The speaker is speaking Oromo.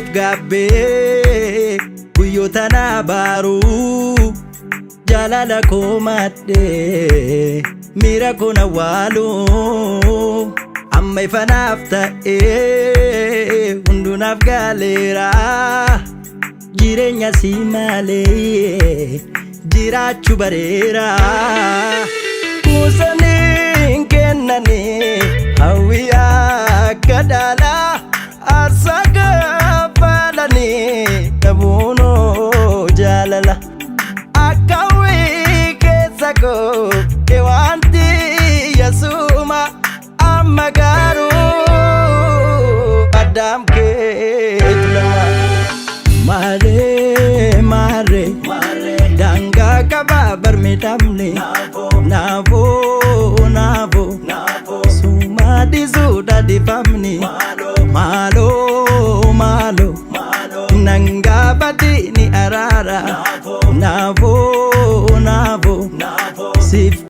of gabbe guyyota na baru jalala ko madde mira ko na walu amma ifanaf ta'e hundunaaf galera jireenya si malee jiraachuu bareera kuusanii kennanii hawwiyaa kadhala arsaka falanii dhabuunoo jaalala akkawwii keessa koo ewanti yasuma amma garuu addaam keetu lama mare danga kaba barmitamne navo suma dizuda difamni malo nanga batini arara navo